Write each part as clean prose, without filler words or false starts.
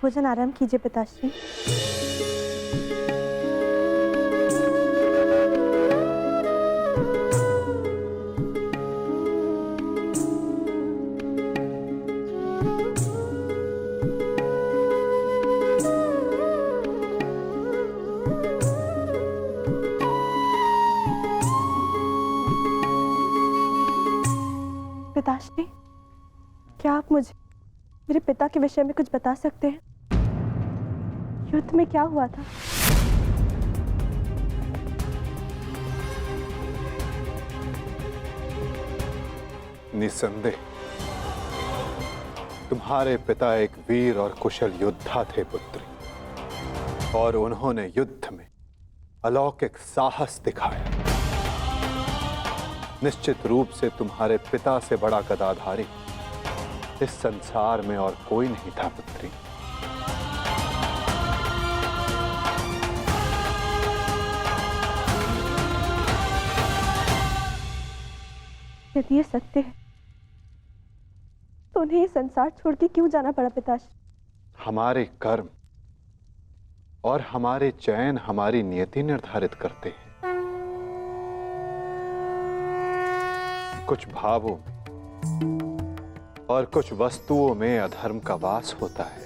भोजन आराम कीजिए पिताश्री। पिताश्री, क्या आप मुझे मेरे पिता के विषय में कुछ बता सकते हैं? युद्ध में क्या हुआ था? निस्संदेह तुम्हारे पिता एक वीर और कुशल योद्धा थे पुत्री, और उन्होंने युद्ध में अलौकिक साहस दिखाया। निश्चित रूप से तुम्हारे पिता से बड़ा गदाधारी इस संसार में और कोई नहीं था पुत्री। यदि ये सत्य है तो उन्हें ये संसार छोड़ के क्यों जाना पड़ा पिताश्री? हमारे कर्म और हमारे चयन हमारी नियति निर्धारित करते हैं। कुछ भावों में और कुछ वस्तुओं में अधर्म का वास होता है।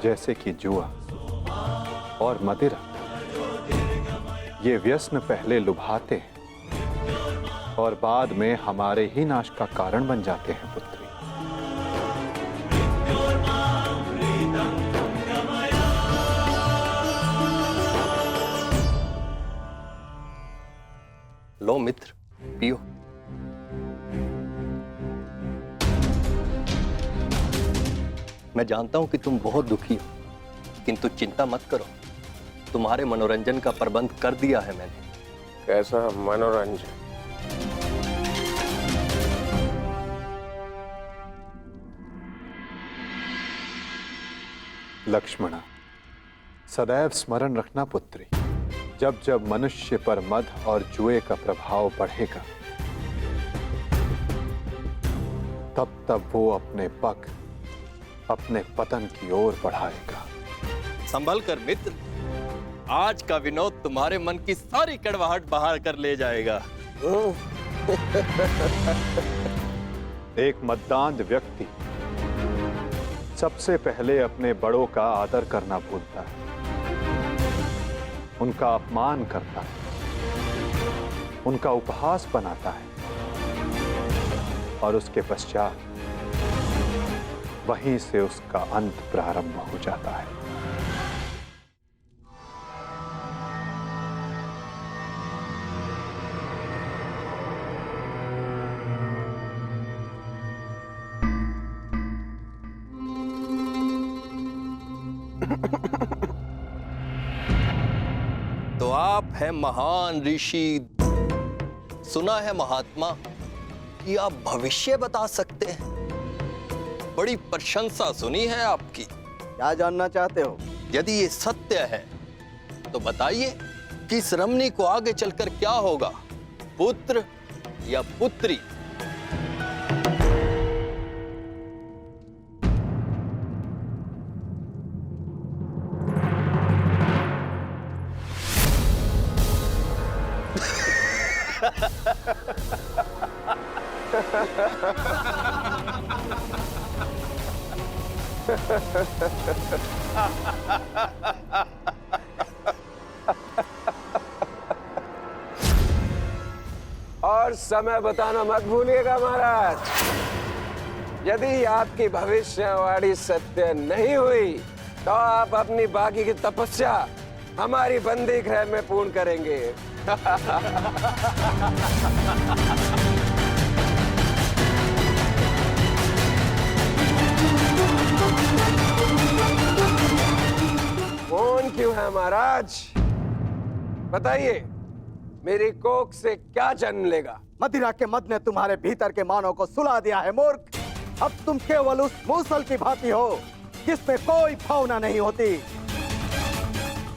जैसे कि जुआ और मदिरा, ये व्यसन पहले लुभाते हैं और बाद में हमारे ही नाश का कारण बन जाते हैं पुत्री। लो मित्र, पियो। मैं जानता हूं कि तुम बहुत दुखी हो, किंतु चिंता मत करो, तुम्हारे मनोरंजन का प्रबंध कर दिया है मैंने। कैसा मनोरंजन? लक्ष्मणा, सदैव स्मरण रखना पुत्री, जब जब मनुष्य पर मद और जुए का प्रभाव बढ़ेगा, तब तब वो अपने पग अपने पतन की ओर बढ़ाएगा। संभल कर मित्र, आज का विनोद तुम्हारे मन की सारी कड़वाहट बाहर कर ले जाएगा। एक मद्दांध व्यक्ति सबसे पहले अपने बड़ों का आदर करना भूलता है, उनका अपमान करता है, उनका उपहास बनाता है, और उसके पश्चात वहीं से उसका अंत प्रारंभ हो जाता है। तो आप हैं महान ऋषि, सुना है महात्मा कि आप भविष्य बता सकते हैं। बड़ी प्रशंसा सुनी है आपकी। क्या जानना चाहते हो? यदि ये सत्य है तो बताइए कि इस रमणी को आगे चलकर क्या होगा, पुत्र या पुत्री? और समय बताना मत भूलिएगा महाराज। यदि आपकी भविष्यवाणी सत्य नहीं हुई तो आप अपनी बाकी की तपस्या हमारी बंदी गृह में पूर्ण करेंगे। कौन क्यों है महाराज? बताइए, मेरी कोख से क्या जन्म लेगा? मदिरा के मद ने तुम्हारे भीतर के मानव को सुला दिया है मूर्ख। अब तुम केवल उस मूसल की भांति हो जिसमें कोई भावना नहीं होती।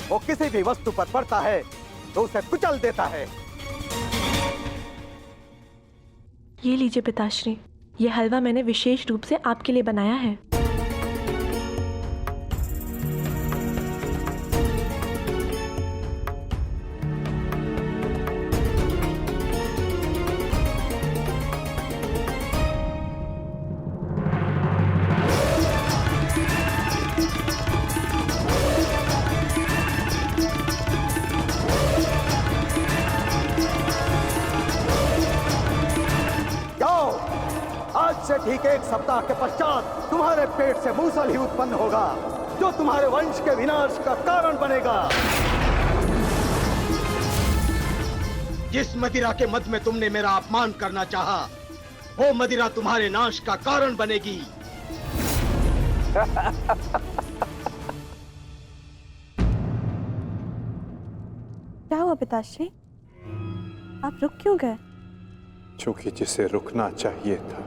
वो किसी भी वस्तु पर पड़ता है तो उसे कुचल देता है। ये लीजिए पिताश्री, ये हलवा मैंने विशेष रूप से आपके लिए बनाया है। आज से ठीक 1 सप्ताह के पश्चात तुम्हारे पेट से मूसल ही उत्पन्न होगा, जो तुम्हारे वंश के विनाश का कारण बनेगा। जिस मदिरा के मद में तुमने मेरा अपमान करना चाहा, वो मदिरा तुम्हारे नाश का कारण बनेगी। क्या हुआ पिताश्री, आप रुक क्यों गए? क्योंकि जिसे रुकना चाहिए था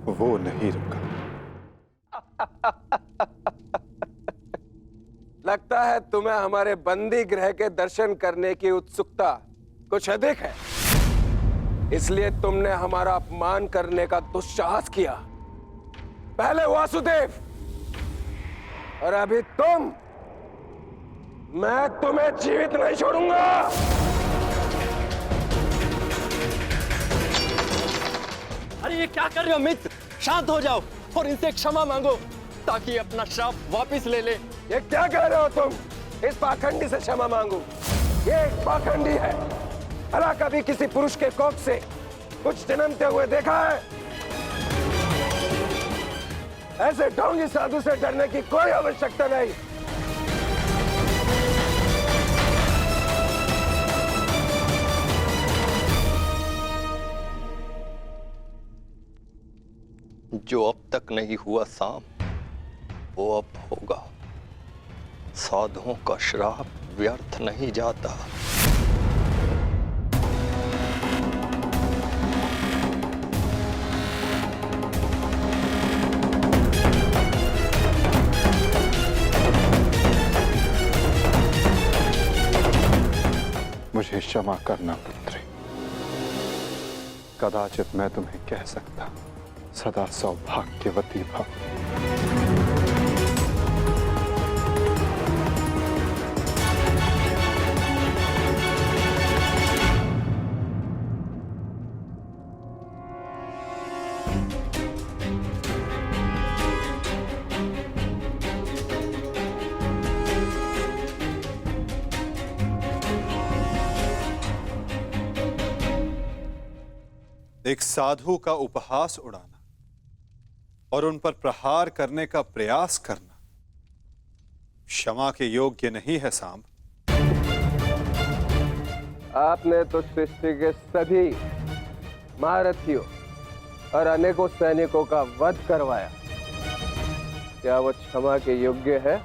वो नहीं रुका। लगता है तुम्हें हमारे बंदी गृह के दर्शन करने की उत्सुकता कुछ अधिक है, इसलिए तुमने हमारा अपमान करने का दुस्साहस किया। पहले वासुदेव और अभी तुम। मैं तुम्हें जीवित नहीं छोड़ूंगा। अरे ये क्या कर रहे हो मित्र? शांत हो जाओ और इनसे क्षमा मांगो ताकि अपना श्राप वापस ले ले। ये क्या कह रहे हो तुम? इस पाखंडी से क्षमा मांगू? ये एक पाखंडी है। भला कभी किसी पुरुष के कोख से कुछ जन्मते हुए देखा है? ऐसे ढोंगी साधु से डरने की कोई आवश्यकता नहीं। जो अब तक नहीं हुआ साम, वो अब होगा। साधुओं का श्राप व्यर्थ नहीं जाता। मुझे क्षमा करना पुत्री। कदाचित मैं तुम्हें कह सकता सदा सौभाग्यवती भव। एक साधु का उपहास उड़ाना और उन पर प्रहार करने का प्रयास करना क्षमा के योग्य नहीं है सांब। आपने तो सृष्टि के सभी महारथियों और अनेकों सैनिकों का वध करवाया। क्या वो क्षमा के योग्य है?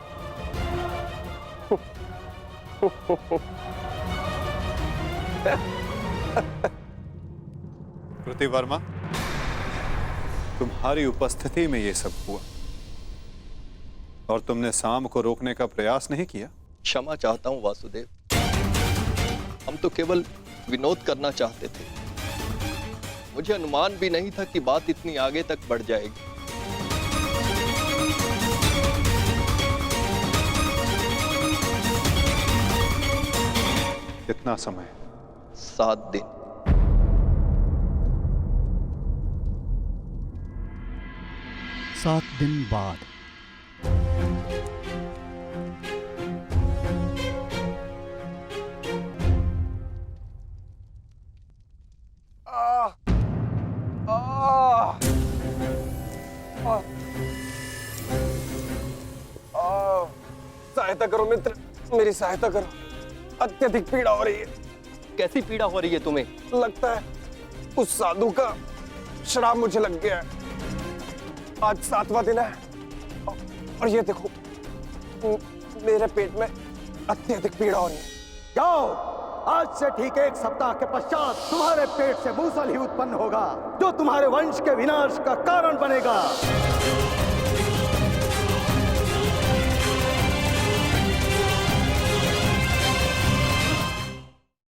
कृतिवर्मा, तुम्हारी उपस्थिति में यह सब हुआ और तुमने सांब को रोकने का प्रयास नहीं किया। क्षमा चाहता हूं वासुदेव, हम तो केवल विनोद करना चाहते थे। मुझे अनुमान भी नहीं था कि बात इतनी आगे तक बढ़ जाएगी। कितना समय? 7 दिन। सात दिन बाद सहायता करो मित्र, मेरी सहायता करो। अत्यधिक पीड़ा हो रही है। कैसी पीड़ा हो रही है तुम्हें? लगता है उस साधु का श्राप मुझे लग गया है। आज 7वां दिन है और ये देखो मेरे पेट में अत्यधिक पीड़ा हो रही है। जाओ, आज से ठीक 1 सप्ताह के पश्चात तुम्हारे पेट से मूसल ही उत्पन्न होगा, जो तुम्हारे वंश के विनाश का कारण बनेगा।